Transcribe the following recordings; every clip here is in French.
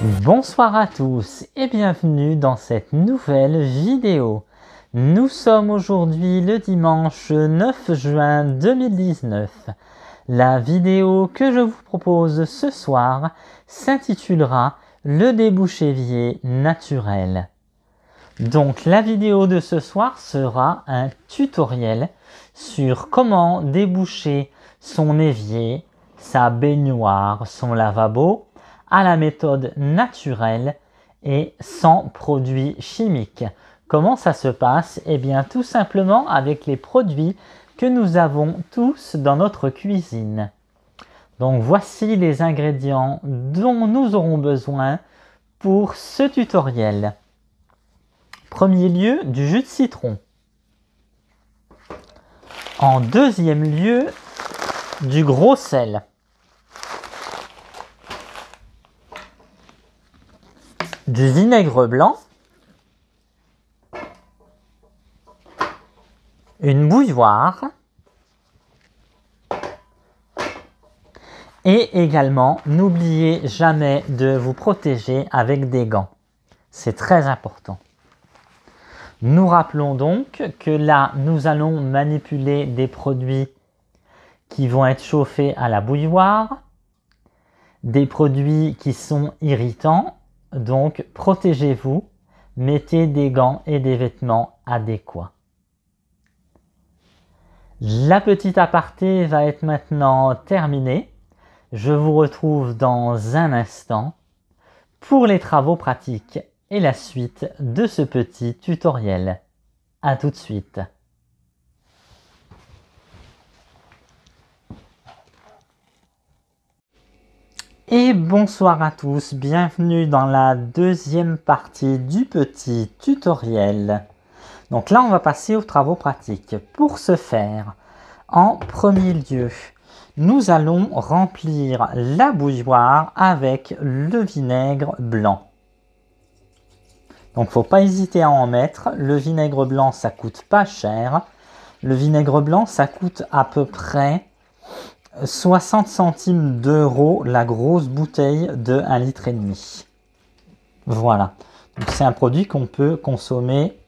Bonsoir à tous et bienvenue dans cette nouvelle vidéo. Nous sommes aujourd'hui le dimanche 9 juin 2019. La vidéo que je vous propose ce soir s'intitulera « Le débouche-évier naturel ». Donc la vidéo de ce soir sera un tutoriel sur comment déboucher son évier, sa baignoire, son lavabo à la méthode naturelle et sans produits chimiques. Comment ça se passe? Eh bien tout simplement avec les produits que nous avons tous dans notre cuisine. Donc voici les ingrédients dont nous aurons besoin pour ce tutoriel. Premier lieu, du jus de citron. En deuxième lieu, du gros sel. Du vinaigre blanc. Une bouilloire. Et également, n'oubliez jamais de vous protéger avec des gants. C'est très important. Nous rappelons donc que là, nous allons manipuler des produits qui vont être chauffés à la bouilloire, des produits qui sont irritants, donc protégez-vous, mettez des gants et des vêtements adéquats. La petite aparté va être maintenant terminée. Je vous retrouve dans un instant pour les travaux pratiques et la suite de ce petit tutoriel. À tout de suite. Et bonsoir à tous, bienvenue dans la deuxième partie du petit tutoriel. Donc là on va passer aux travaux pratiques. Pour ce faire, en premier lieu, nous allons remplir la bouilloire avec le vinaigre blanc. Donc faut pas hésiter à en mettre, le vinaigre blanc ça coûte pas cher. Le vinaigre blanc ça coûte à peu près 60 centimes d'euros la grosse bouteille de 1,5 litre. Voilà, donc c'est un produit qu'on peut consommer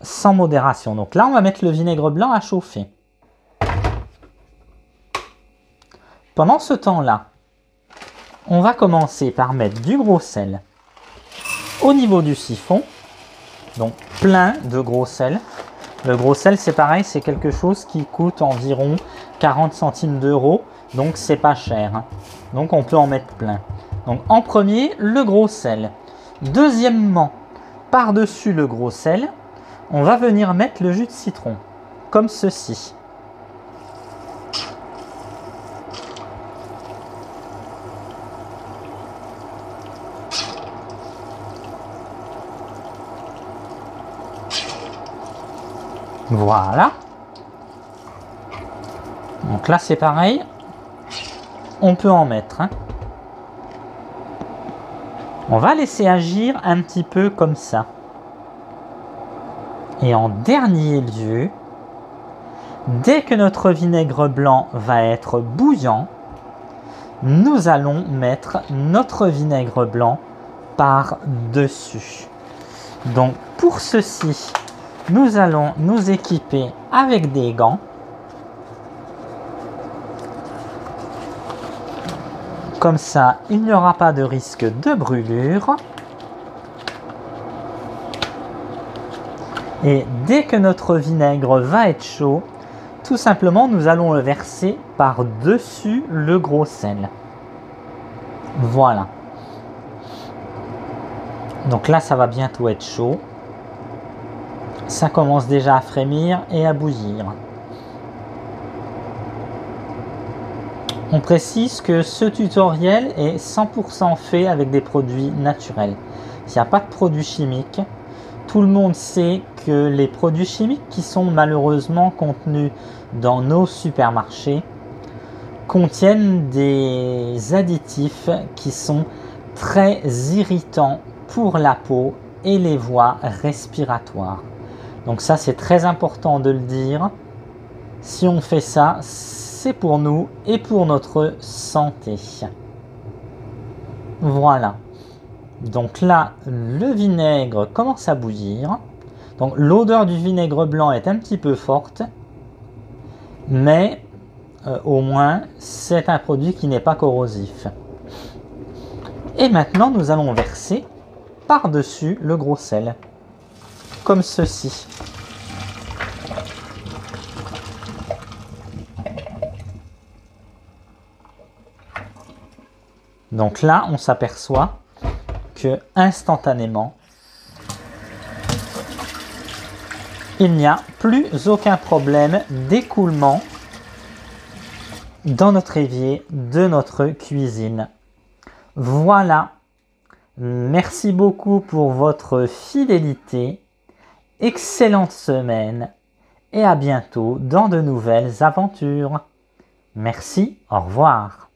sans modération. Donc là on va mettre le vinaigre blanc à chauffer. Pendant ce temps-là, on va commencer par mettre du gros sel au niveau du siphon, donc plein de gros sel. Le gros sel c'est pareil, c'est quelque chose qui coûte environ 40 centimes d'euros, donc c'est pas cher. Donc on peut en mettre plein. Donc en premier, le gros sel. Deuxièmement, par-dessus le gros sel, on va venir mettre le jus de citron, comme ceci. Voilà. Donc là c'est pareil, on peut en mettre. On va laisser agir un petit peu comme ça. Et en dernier lieu, dès que notre vinaigre blanc va être bouillant, nous allons mettre notre vinaigre blanc par-dessus. Donc pour ceci, nous allons nous équiper avec des gants. Comme ça, il n'y aura pas de risque de brûlure. Et dès que notre vinaigre va être chaud, tout simplement, nous allons le verser par-dessus le gros sel. Voilà. Donc là, ça va bientôt être chaud. Ça commence déjà à frémir et à bouillir. On précise que ce tutoriel est 100% fait avec des produits naturels. Il n'y a pas de produits chimiques. Tout le monde sait que les produits chimiques qui sont malheureusement contenus dans nos supermarchés contiennent des additifs qui sont très irritants pour la peau et les voies respiratoires. Donc ça c'est très important de le dire. Si on fait ça, c'est pour nous et pour notre santé. Voilà. Donc là, le vinaigre commence à bouillir. Donc l'odeur du vinaigre blanc est un petit peu forte, mais au moins c'est un produit qui n'est pas corrosif. Et maintenant nous allons verser par-dessus le gros sel, comme ceci. Donc là on s'aperçoit que instantanément il n'y a plus aucun problème d'écoulement dans notre évier de notre cuisine. Voilà, merci beaucoup pour votre fidélité, excellente semaine et à bientôt dans de nouvelles aventures. Merci, au revoir.